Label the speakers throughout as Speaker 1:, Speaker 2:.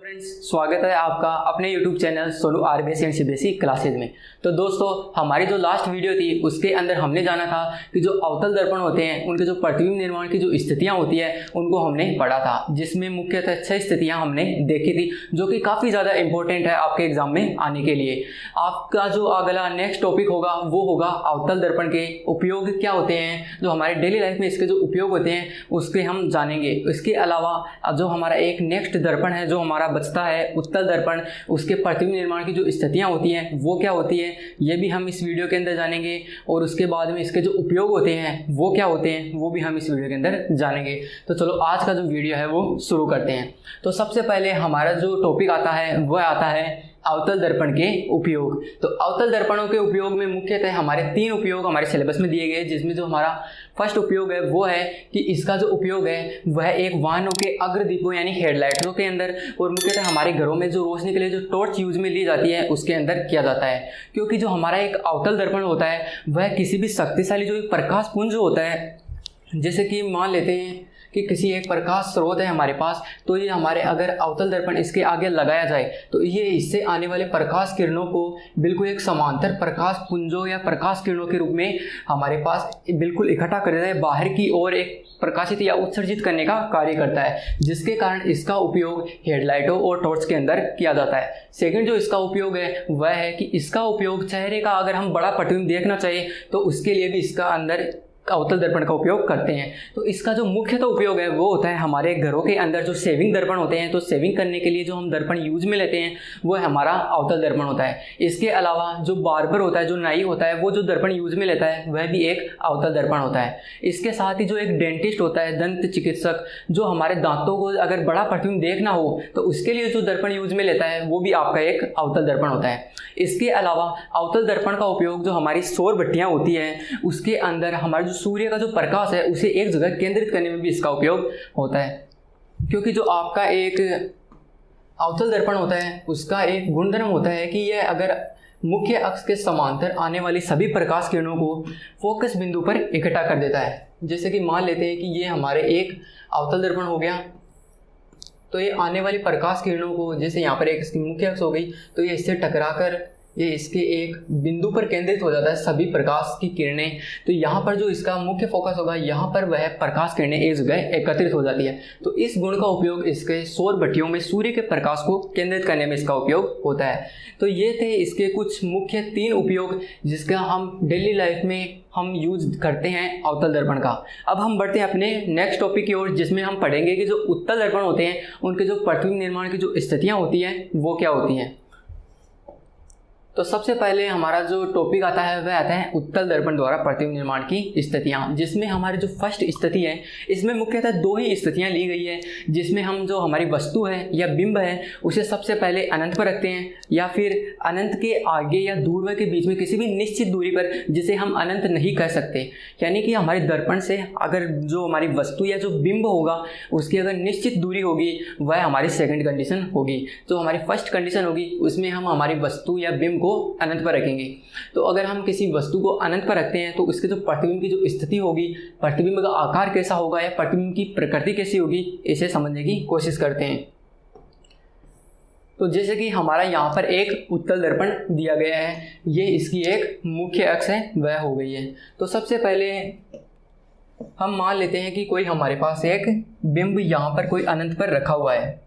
Speaker 1: Friends, स्वागत है आपका अपने YouTube channel Sonu RBSC and CBSE classes में। तो दोस्तों, हमारी जो लास्ट वीडियो थी उसके अंदर हमने जाना था कि जो अवतल दर्पण होते हैं उनके जो प्रतिबिंब निर्माण की जो स्थितियां होती है उनको हमने पढ़ा था, जिसमें मुख्यतः 6 स्थितियां हमने देखी थी जो कि काफ़ी ज़्यादा इंपॉर्टेंट है आपके एग्जाम में आने के लिए। आपका जो अगला नेक्स्ट टॉपिक होगा वो होगा अवतल दर्पण के उपयोग क्या होते हैं, जो हमारे डेली लाइफ में इसके जो उपयोग होते हैं उसके हम जानेंगे। इसके अलावा जो हमारा एक नेक्स्ट दर्पण है जो हमारा बचता है उत्तल दर्पण, उसके प्रतिबिंब निर्माण की जो स्थितियां होती हैं वो क्या होती है ये भी हम इस वीडियो के अंदर जानेंगे, और उसके बाद में इसके जो उपयोग होते हैं वो क्या होते हैं वो भी हम इस वीडियो के अंदर जानेंगे। तो चलो आज का जो वीडियो है वो शुरू करते हैं। तो सबसे पहले हमारा जो टॉपिक आता है वह आता है अवतल दर्पण के उपयोग। तो अवतल दर्पणों के उपयोग में मुख्यतः हमारे 3 उपयोग हमारे सिलेबस में दिए गए, जिसमें जो हमारा फर्स्ट उपयोग है वो है कि इसका जो उपयोग है वह एक वाहनों के अग्रदीपों यानी हेडलाइटों के अंदर, और मुख्यतः हमारे घरों में जो रोशनी के लिए जो टॉर्च यूज में ली जाती है उसके अंदर किया जाता है। क्योंकि जो हमारा एक अवतल दर्पण होता है वह किसी भी शक्तिशाली जो एक प्रकाश पुंज होता है, जैसे कि मान लेते हैं कि किसी एक प्रकाश स्रोत है हमारे पास, तो ये हमारे अगर अवतल दर्पण इसके आगे लगाया जाए तो ये इससे आने वाले प्रकाश किरणों को बिल्कुल एक समांतर प्रकाश पुंजों या प्रकाश किरणों के रूप में हमारे पास बिल्कुल इकट्ठा कर देता है, बाहर की ओर एक प्रकाशित या उत्सर्जित करने का कार्य करता है, जिसके कारण इसका उपयोग हेडलाइटों और टॉर्च के अंदर किया जाता है। सेकंड जो इसका उपयोग है वह है कि इसका उपयोग चेहरे का अगर हम बड़ा प्रतिबिंब देखना चाहिए तो उसके लिए भी इसका अंदर अवतल दर्पण का उपयोग करते हैं। तो इसका जो मुख्यतः उपयोग है वो होता है हमारे घरों के अंदर जो सेविंग दर्पण होते हैं, तो सेविंग करने के लिए जो हम दर्पण यूज में लेते हैं वो हमारा अवतल दर्पण होता है। इसके अलावा जो बार्बर होता है, जो नाई होता है, वो जो दर्पण यूज में लेता है वह भी एक अवतल दर्पण होता है। इसके साथ ही जो एक डेंटिस्ट होता है, दंत चिकित्सक, जो हमारे दांतों को अगर बड़ा प्रतिबिंब देखना हो तो उसके लिए जो दर्पण यूज में लेता है वो भी आपका एक अवतल दर्पण होता है। इसके अलावा अवतल दर्पण का उपयोग जो हमारी सौर भट्टियाँ होती हैं उसके अंदर हमारे जो सूर्य का जो प्रकाश है उसे एक जगह केंद्रित करने में भी इसका उपयोग होता है। क्योंकि जो आपका एक अवतल दर्पण होता है उसका एक गुणधर्म होता है कि यह अगर मुख्य अक्ष के समांतर आने वाली सभी प्रकाश किरणों को फोकस बिंदु पर इकट्ठा कर देता है। जैसे कि मान लेते हैं कि ये हमारे एक अवतल दर्पण हो गया, तो ये आने वाली प्रकाश किरणों को, जैसे यहाँ पर एक इसकी मुख्य अक्ष हो गई, तो ये इससे टकराकर ये इसके एक बिंदु पर केंद्रित हो जाता है सभी प्रकाश की किरणें। तो यहाँ पर जो इसका मुख्य फोकस होगा यहाँ पर वह प्रकाश किरणें एक जगह एकत्रित हो जाती है। तो इस गुण का उपयोग इसके सौर भट्टियों में सूर्य के प्रकाश को केंद्रित करने में इसका उपयोग होता है। तो ये थे इसके कुछ मुख्य 3 उपयोग जिसका हम डेली लाइफ में हम यूज करते हैं अवतल दर्पण का। अब हम बढ़ते हैं अपने नेक्स्ट टॉपिक की ओर, जिसमें हम पढ़ेंगे कि जो उत्तल दर्पण होते हैं उनके जो प्रतिबिंब निर्माण की जो स्थितियाँ होती हैं वो क्या होती हैं। तो सबसे पहले हमारा जो टॉपिक आता है वह आता है उत्तल दर्पण द्वारा प्रतिबिंब निर्माण की स्थितियाँ, जिसमें हमारी जो फर्स्ट स्थिति है इसमें मुख्यतः 2 ही स्थितियाँ ली गई है, जिसमें हम जो हमारी वस्तु है या बिंब है उसे सबसे पहले अनंत पर रखते हैं या फिर अनंत के आगे या दूरवय के बीच में किसी भी निश्चित दूरी पर, जिसे हम अनंत नहीं कह सकते। यानी कि हमारे दर्पण से अगर जो हमारी वस्तु या जो बिंब होगा उसकी अगर निश्चित दूरी होगी वह हमारी सेकंड कंडीशन होगी। जो हमारी फर्स्ट कंडीशन होगी उसमें हम हमारी वस्तु या बिंब को अनंत पर रखेंगे। तो अगर हम किसी वस्तु को अनंत पर रखते हैं तो उसके जो प्रतिबिंब की जो स्थिति होगी, प्रतिबिंब का आकार कैसा होगा या प्रतिबिंब की प्रकृति कैसी होगी, इसे समझने की कोशिश करते हैं। तो जैसे कि हमारा यहाँ पर एक उत्तल दर्पण दिया गया है, ये इसकी एक मुख्य अक्ष है वह हो गई है। तो सबसे पहले हम मान लेते हैं कि कोई हमारे पास एक बिंब यहाँ पर कोई अनंत पर रखा हुआ है।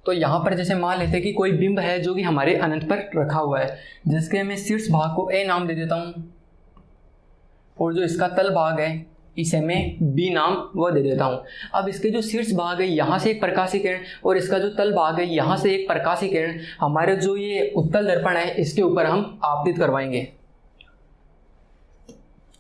Speaker 1: तो यहाँ पर जैसे मान लेते हैं कि कोई बिंब है जो कि हमारे अनंत पर रखा हुआ है, जिसके मैं शीर्ष भाग को A नाम दे देता हूँ, और जो इसका तल भाग है इसे मैं B नाम वो दे देता हूँ। अब इसके जो शीर्ष भाग है यहाँ से एक प्रकाशीय किरण और इसका जो तल भाग है यहाँ से एक प्रकाशीय किरण हमारे जो ये उत्तल दर्पण है इसके ऊपर हम आपतित करवाएंगे।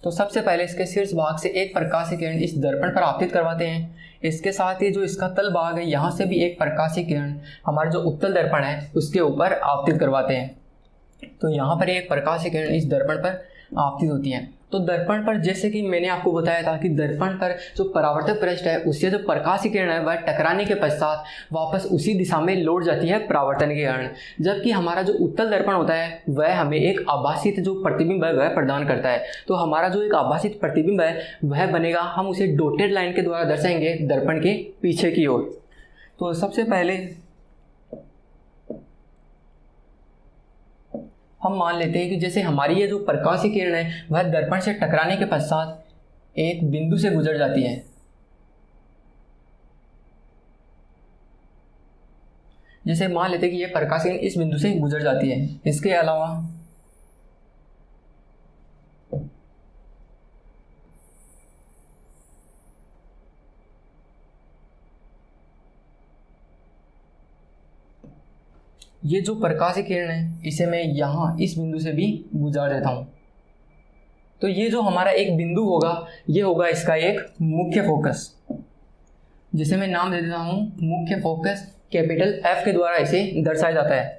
Speaker 1: तो सबसे पहले इसके शीर्ष भाग से एक प्रकाशीय किरण इस दर्पण पर आपतित करवाते हैं। इसके साथ ही जो इसका तल भाग है यहाँ से भी एक प्रकाशीय किरण हमारे जो उत्तल दर्पण है उसके ऊपर आपतित करवाते हैं। तो यहाँ पर एक प्रकाशीय किरण इस दर्पण पर आपतित होती है। तो दर्पण पर जैसे कि मैंने आपको बताया था कि दर्पण पर जो परावर्तक पृष्ठ है उससे जो प्रकाश किरण है वह टकराने के पश्चात वापस उसी दिशा में लौट जाती है परावर्तन के कारण, जबकि हमारा जो उत्तल दर्पण होता है वह हमें एक आभासित जो प्रतिबिंब है वह प्रदान करता है। तो हमारा जो एक आभासित प्रतिबिंब है वह बनेगा, हम उसे डॉटेड लाइन के द्वारा दर्शाएंगे दर्पण के पीछे की ओर। तो सबसे पहले हम मान लेते हैं कि जैसे हमारी ये जो प्रकाश की किरण है वह दर्पण से टकराने के पश्चात एक बिंदु से गुजर जाती है। जैसे मान लेते हैं कि ये प्रकाश किरण इस बिंदु से गुजर जाती है। इसके अलावा ये जो प्रकाश की किरण है इसे मैं यहाँ इस बिंदु से भी गुजार देता हूँ। तो ये जो हमारा एक बिंदु होगा ये होगा इसका एक मुख्य फोकस, जिसे मैं नाम दे देता हूँ मुख्य फोकस। कैपिटल F के द्वारा इसे दर्शाया जाता है।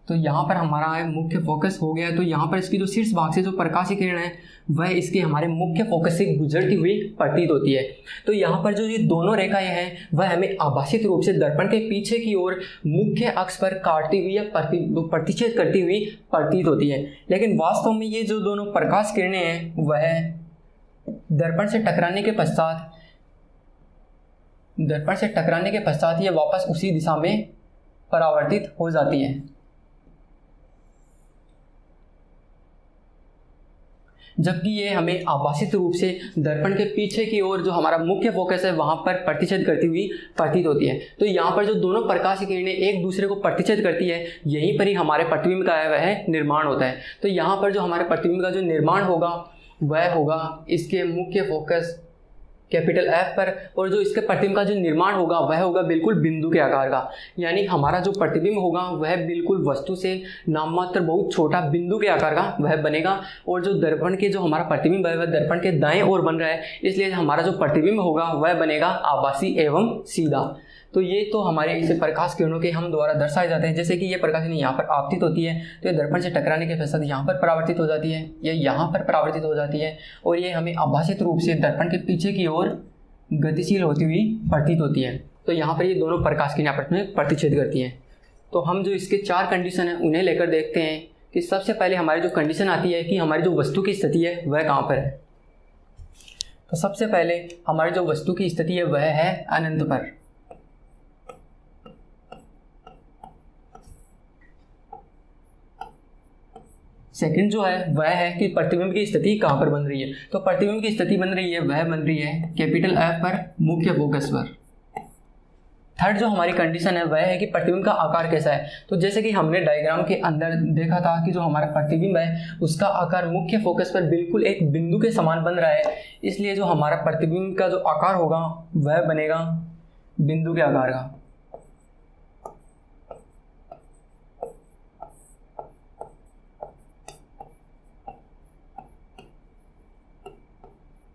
Speaker 1: तो यहाँ पर हमारा मुख्य फोकस हो गया। तो यहाँ पर इसकी जो शीर्ष भाग से जो प्रकाश की किरण है वह इसके हमारे मुख्य फोकस से गुजरती हुई प्रतीत होती है। तो यहाँ पर जो ये दोनों रेखाएं हैं वह हमें आभासित रूप से दर्पण के पीछे की ओर मुख्य अक्ष पर काटती हुई या प्रतिच्छेद करती हुई प्रतीत होती है। लेकिन वास्तव में ये जो दोनों प्रकाश किरणें हैं वह दर्पण से टकराने के पश्चात ये वापस उसी दिशा में परावर्तित हो जाती है। जबकि ये हमें आभासित रूप से दर्पण के पीछे की ओर जो हमारा मुख्य फोकस है वहाँ पर प्रतिच्छेद करती हुई प्रतीत होती है। तो यहाँ पर जो दोनों प्रकाश की किरणें एक दूसरे को प्रतिच्छेद करती है यहीं पर ही हमारे प्रतिबिंब का वह निर्माण होता है। तो यहाँ पर जो हमारे प्रतिबिंब का जो निर्माण होगा वह होगा इसके मुख्य फोकस कैपिटल F पर, और जो इसके प्रतिबिंब का जो निर्माण होगा वह होगा बिल्कुल बिंदु के आकार का। यानी हमारा जो प्रतिबिंब होगा वह बिल्कुल वस्तु से नाममात्र बहुत छोटा बिंदु के आकार का वह बनेगा। और जो दर्पण के जो हमारा प्रतिबिंब है वह दर्पण के दाएं ओर बन रहा है, इसलिए हमारा जो प्रतिबिंब होगा वह बनेगा आभासी एवं सीधा। तो ये तो हमारे इसे प्रकाश किरणों के हम द्वारा दर्शाए जाते हैं। जैसे कि ये प्रकाश किरण यहाँ पर आपतित होती है तो ये दर्पण से टकराने के पश्चात यहाँ पर परावर्तित हो जाती है, ये यहाँ पर परावर्तित हो जाती है, और ये हमें आभासित रूप से दर्पण के पीछे की ओर गतिशील होती हुई प्रतीत होती है। तो यहाँ पर ये दोनों प्रकाश किरणें आपस में प्रतिच्छेद करती हैं। तो हम जो इसके 4 कंडीशन हैं उन्हें लेकर देखते हैं कि सबसे पहले हमारी जो कंडीशन आती है कि हमारी जो वस्तु की स्थिति है वह कहाँ पर है। तो सबसे पहले हमारी जो वस्तु की स्थिति है वह है अनंत पर। सेकंड जो है वह है कि प्रतिबिंब की स्थिति कहाँ पर बन रही है। तो प्रतिबिंब की स्थिति बन रही है वह बन रही है कैपिटल F पर मुख्य फोकस पर। थर्ड जो हमारी कंडीशन है वह है कि प्रतिबिंब का आकार कैसा है। तो जैसे कि हमने डायग्राम के अंदर देखा था कि जो हमारा प्रतिबिंब है उसका आकार मुख्य फोकस पर बिल्कुल एक बिंदु के समान बन रहा है, इसलिए जो हमारा प्रतिबिंब का जो आकार होगा वह बनेगा बिंदु के आकार का।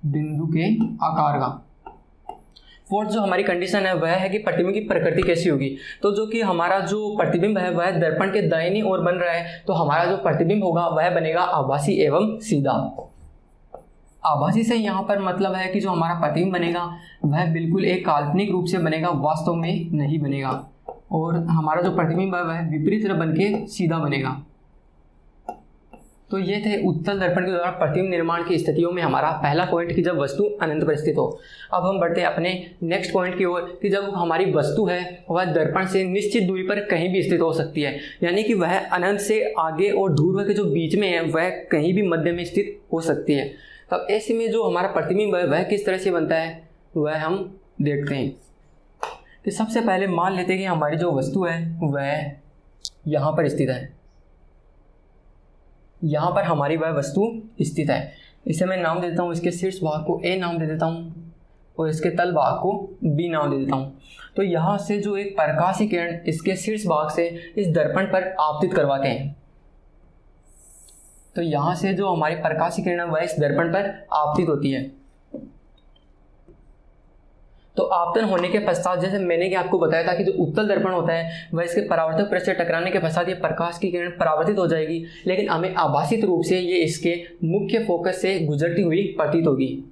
Speaker 1: बिंदु के आकार का। फोर्थ जो हमारी कंडीशन है वह है कि प्रतिबिंब की प्रकृति कैसी होगी। तो जो कि हमारा जो प्रतिबिंब है वह दर्पण के दाहिनी ओर बन रहा है, तो हमारा जो प्रतिबिंब होगा वह बनेगा आभासी एवं सीधा। आभासी से यहाँ पर मतलब है कि जो हमारा प्रतिबिंब बनेगा वह बिल्कुल एक काल्पनिक रूप से बनेगा, वास्तव में नहीं बनेगा, और हमारा जो प्रतिबिंब है वह विपरीत बन के सीधा बनेगा। तो ये थे उत्तल दर्पण के द्वारा प्रतिबिंब निर्माण की स्थितियों में हमारा पहला पॉइंट कि जब वस्तु अनंत पर स्थित हो। अब हम बढ़ते हैं अपने नेक्स्ट पॉइंट की ओर कि जब हमारी वस्तु है वह दर्पण से निश्चित दूरी पर कहीं भी स्थित हो सकती है, यानी कि वह अनंत से आगे और ध्रुव के जो बीच में है वह कहीं भी मध्य में स्थित हो सकती है। तब ऐसे में जो हमारा प्रतिबिंब है वह किस तरह से बनता है वह हम देखते हैं। कि सबसे पहले मान लेते हैं कि हमारी जो वस्तु है वह यहाँ पर स्थित है, यहाँ पर हमारी वह वस्तु स्थित है। इसे मैं नाम दे देता हूँ, इसके शीर्ष भाग को A नाम दे देता हूँ और इसके तल भाग को B नाम दे देता हूँ। तो यहाँ से जो एक प्रकाशीय किरण इसके शीर्ष भाग से इस दर्पण पर आपतित करवाते हैं। तो यहाँ से जो हमारी प्रकाशीय किरण है वह इस दर्पण पर आपतित होती है। तो आपतन होने के पश्चात जैसे मैंने कि आपको बताया था कि जो उत्तल दर्पण होता है वह इसके परावर्तक पृष्ठ से टकराने के पश्चात ये प्रकाश की किरण परावर्तित हो जाएगी, लेकिन हमें आभासित रूप से ये इसके मुख्य फोकस से गुजरती हुई प्रतीत होगी।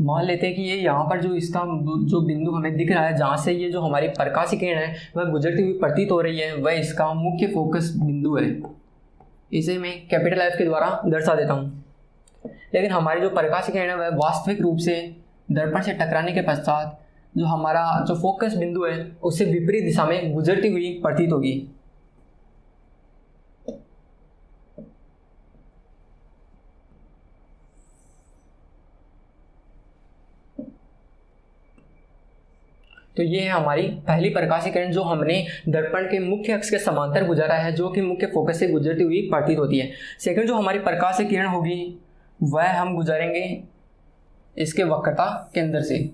Speaker 1: मान लेते हैं कि ये यहाँ पर जो इसका जो बिंदु हमें दिख रहा है जहाँ से ये जो हमारी प्रकाश की किरण है वह गुजरती हुई प्रतीत हो रही है, वह इसका मुख्य फोकस बिंदु है। इसे मैं कैपिटल F के द्वारा दर्शा देता हूँ। लेकिन हमारी जो प्रकाश की किरण है वह वास्तविक रूप से दर्पण से टकराने के पश्चात जो हमारा जो फोकस बिंदु है उससे विपरीत दिशा में गुजरती हुई प्रतीत होगी। तो ये है हमारी पहली प्रकाश किरण जो हमने दर्पण के मुख्य अक्ष के समांतर गुजारा है, जो कि मुख्य फोकस से गुजरती हुई प्रतीत होती है। सेकंड जो हमारी प्रकाश किरण होगी वह हम गुजारेंगे इसके वक्रता केंद्र से।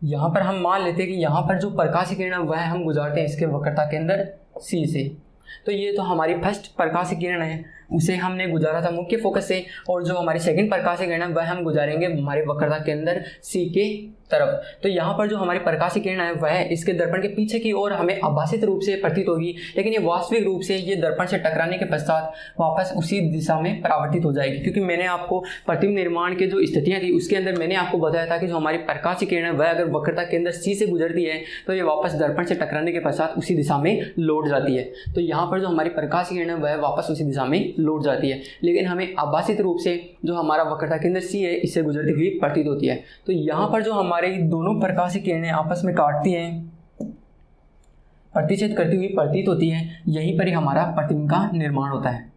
Speaker 1: यहाँ पर हम मान लेते हैं कि यहाँ पर जो प्रकाश किरण है वह हम गुजारते हैं इसके वक्रता केंद्र C से। तो ये तो हमारी फर्स्ट प्रकाश किरण है, उसे हमने गुजारा था मुख्य फोकस से, और जो हमारी सेकंड प्रकाश किरण है वह हम गुजारेंगे हमारे वक्रता केंद्र C के तरफ। तो यहाँ पर जो हमारी प्रकाश किरण है वह इसके दर्पण के पीछे की ओर हमें आभासित रूप से प्रतीत होगी, लेकिन ये वास्तविक रूप से ये दर्पण से टकराने के पश्चात वापस उसी दिशा में परावर्तित हो जाएगी। क्योंकि मैंने आपको प्रतिबिंब निर्माण के जो स्थितियाँ थी उसके अंदर मैंने आपको बताया था कि जो हमारी प्रकाश किरण है वह अगर वक्रता केंद्र C से गुजरती है तो ये वापस दर्पण से टकराने के पश्चात उसी दिशा में लौट जाती है। तो यहाँ पर जो हमारी प्रकाश किरण है वह वापस उसी दिशा में लौट जाती है, लेकिन हमें आभासित रूप से जो हमारा वक्रता केंद्र C है इससे गुजरती हुई प्रतीत होती है। तो यहाँ पर जो हमारे दोनों प्रकाश किरणें आपस में काटती हैं, प्रतिच्छेद करती हुई प्रतीत होती है, यहीं पर ही हमारा प्रतिबिंब का निर्माण होता है।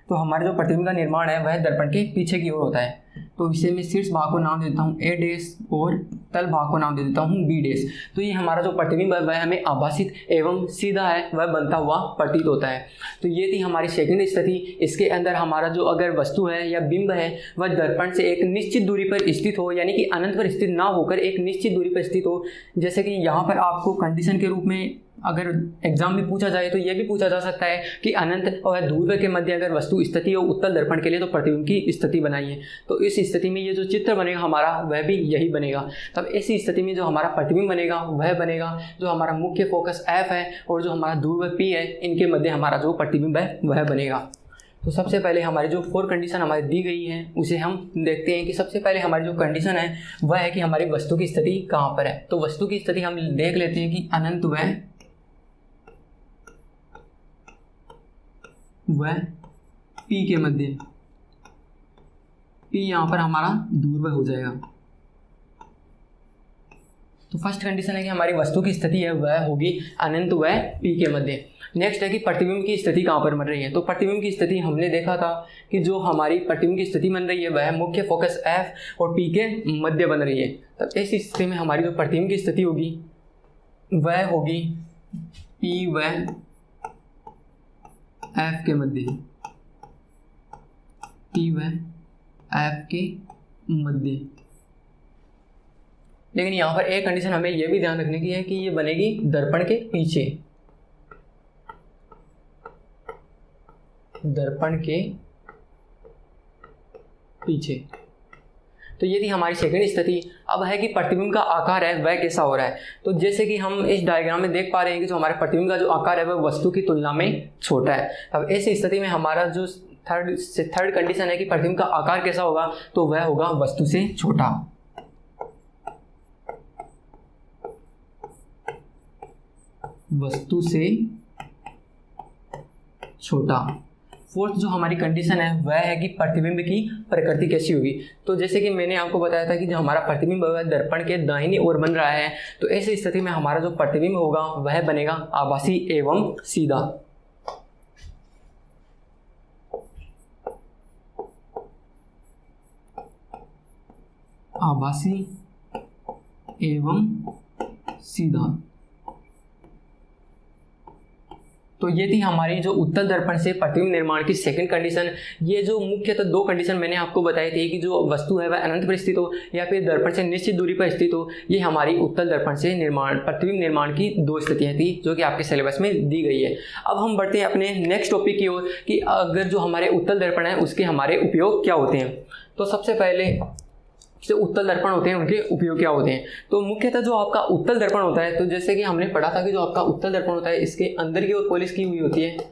Speaker 1: तो हमारे जो प्रतिबिंब का निर्माण है वह दर्पण के पीछे की ओर होता है। तो इसे मैं शीर्ष भाग को नाम देता हूँ A डैश और तल भाग को नाम दे देता हूँ B डैश। तो ये हमारा जो प्रतिबिंब है वह हमें आभासित एवं सीधा है वह बनता हुआ प्रतीत होता है। तो ये थी हमारी सेकंड स्थिति। इसके अंदर हमारा जो अगर वस्तु है या बिंब है वह दर्पण से एक निश्चित दूरी पर स्थित हो, यानी कि अनंत पर स्थित ना होकर एक निश्चित दूरी पर स्थित हो। जैसे कि यहाँ पर आपको कंडीशन के रूप में अगर एग्जाम में पूछा जाए तो यह भी पूछा जा सकता है कि अनंत और ध्रुव के मध्य अगर वस्तु स्थिति हो उत्तल दर्पण के लिए तो प्रतिबिंब की स्थिति बनाइए। तो इस स्थिति में ये जो चित्र बनेगा हमारा वह भी यही बनेगा। तब ऐसी स्थिति में जो हमारा प्रतिबिंब बनेगा वह बनेगा जो हमारा मुख्य फोकस F है और जो हमारा ध्रुव P है, इनके मध्य हमारा जो प्रतिबिंब है वह बनेगा। तो सबसे पहले हमारी जो 4 कंडीशन हमारी दी गई है उसे हम देखते हैं कि सबसे पहले हमारी जो कंडीशन है वह है कि हमारी वस्तु की स्थिति कहाँ पर है। तो वस्तु की स्थिति हम देख लेते हैं कि अनंत वह P के मध्य, P यहाँ पर हमारा ध्रुव हो जाएगा। तो फर्स्ट कंडीशन है कि हमारी वस्तु की स्थिति है वह होगी अनंत व P के मध्य। नेक्स्ट है कि प्रतिबिंब की स्थिति कहाँ पर बन रही है। तो प्रतिबिंब की स्थिति हमने देखा था कि जो हमारी प्रतिबिंब की स्थिति बन रही है वह मुख्य फोकस F और P के मध्य बन रही है। तब इस स्थिति में हमारी जो प्रतिबिंब की स्थिति होगी वह होगी P व F के मध्य, P व F के मध्य। लेकिन यहाँ पर एक कंडीशन हमें यह भी ध्यान रखने की है कि ये बनेगी दर्पण के पीछे, दर्पण के पीछे। तो ये थी हमारी सेकंड स्थिति। अब है कि प्रतिबिंब का आकार है वह कैसा हो रहा है। तो जैसे कि हम इस डायग्राम में देख पा रहे हैं कि जो हमारे प्रतिबिंब का जो आकार है वह वस्तु की तुलना में छोटा है। अब ऐसी स्थिति में हमारा जो थर्ड कंडीशन है कि प्रतिबिंब का आकार कैसा होगा, तो वह होगा वस्तु से छोटा। वस्तु से छोटा। फोर्थ जो हमारी कंडीशन है वह है कि प्रतिबिंब की प्रकृति कैसी होगी। तो जैसे कि मैंने आपको बताया था कि जो हमारा प्रतिबिंब है दर्पण के दाहिनी ओर बन रहा है, तो ऐसी स्थिति में हमारा जो प्रतिबिंब होगा वह बनेगा आभासी एवं सीधा। आभासी एवं सीधा। तो ये थी हमारी जो उत्तल दर्पण से प्रतिबिंब निर्माण की सेकंड कंडीशन। ये जो मुख्यतः दो कंडीशन मैंने आपको बताई थी कि जो वस्तु है वह अनंत पर स्थित हो या फिर दर्पण से निश्चित दूरी पर स्थित हो, ये हमारी उत्तल दर्पण से प्रतिबिंब निर्माण की दो स्थितियाँ थी जो कि आपके सिलेबस में दी गई है। अब हम बढ़ते हैं अपने नेक्स्ट टॉपिक की ओर कि अगर जो हमारे उत्तल दर्पण है उसके हमारे उपयोग क्या होते हैं। तो सबसे पहले जो उत्तल दर्पण होते हैं उनके उपयोग क्या होते हैं। तो मुख्यतः जो आपका उत्तल दर्पण होता है, तो जैसे कि हमने पढ़ा था कि जो आपका उत्तल दर्पण होता है इसके अंदर की ओर पॉलिश की हुई होती है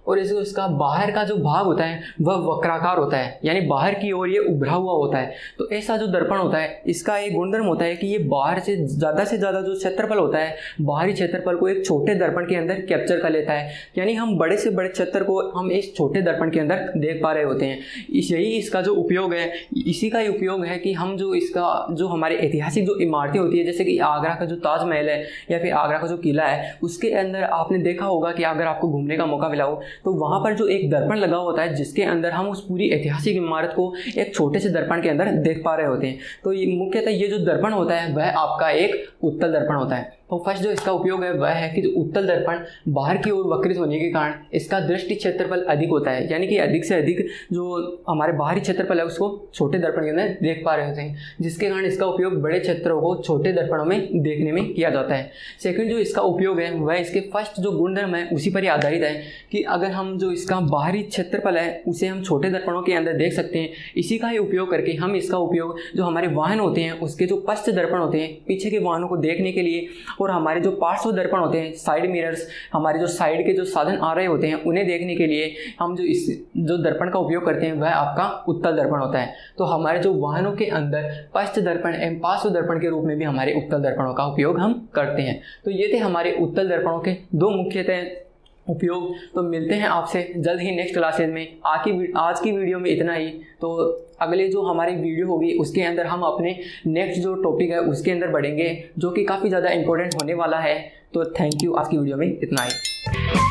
Speaker 1: और इसका बाहर का जो भाग होता है वह वक्राकार होता है, यानी बाहर की ओर ये उभरा हुआ होता है। तो ऐसा जो दर्पण होता है इसका एक गुणधर्म होता है कि ये बाहर से ज़्यादा जो क्षेत्रफल होता है, बाहरी क्षेत्रफल को एक छोटे दर्पण के अंदर कैप्चर कर लेता है, यानी हम बड़े से बड़े क्षेत्र को हम इस छोटे दर्पण के अंदर देख पा रहे होते हैं। यही इसका जो उपयोग है, इसी का ही उपयोग है कि हम जो इसका जो हमारे ऐतिहासिक जो इमारतें होती है, जैसे कि आगरा का जो ताजमहल है या फिर आगरा का जो किला है, उसके अंदर आपने देखा होगा कि अगर आपको घूमने का मौका मिला हो तो वहाँ पर जो एक दर्पण लगा होता है जिसके अंदर हम उस पूरी ऐतिहासिक इमारत को एक छोटे से दर्पण के अंदर देख पा रहे होते हैं। तो ये मुख्यतः ये जो दर्पण होता है वह आपका एक उत्तल दर्पण होता है। तो फर्स्ट जो इसका उपयोग है वह है कि जो उत्तल दर्पण बाहर की ओर वक्रित होने के कारण इसका दृष्टि क्षेत्रफल अधिक होता है, यानी कि अधिक से अधिक जो हमारे बाहरी क्षेत्रफल है उसको छोटे दर्पण के अंदर देख पा रहे होते हैं, जिसके कारण इसका उपयोग बड़े क्षेत्रों को छोटे दर्पणों में देखने में किया जाता है। सेकंड जो इसका उपयोग है वह इसके फर्स्ट जो गुणधर्म है उसी पर ही आधारित है कि अगर हम जो इसका बाहरी क्षेत्रफल है उसे हम छोटे दर्पणों के अंदर देख सकते हैं। इसी का ही उपयोग करके हम इसका उपयोग जो हमारे वाहन होते हैं उसके जो पश्च दर्पण होते हैं पीछे के वाहनों को देखने के लिए, और हमारे जो पार्श्व दर्पण होते हैं साइड मिरर्स, हमारे जो साइड के जो साधन आ रहे होते हैं उन्हें देखने के लिए हम जो इस जो दर्पण का उपयोग करते हैं वह आपका उत्तल दर्पण होता है। तो हमारे जो वाहनों के अंदर पश्च दर्पण एवं पार्श्व दर्पण के रूप में भी हमारे उत्तल दर्पणों का उपयोग हम करते हैं। तो ये थे हमारे उत्तल दर्पणों के दो मुख्यतः उपयोग। तो मिलते हैं आपसे जल्द ही नेक्स्ट क्लासेज में। आज की वीडियो में इतना ही। तो अगले जो हमारी वीडियो होगी उसके अंदर हम अपने नेक्स्ट जो टॉपिक है उसके अंदर बढ़ेंगे जो कि काफ़ी ज़्यादा इंपॉर्टेंट होने वाला है। तो थैंक यू, आज की वीडियो में इतना ही।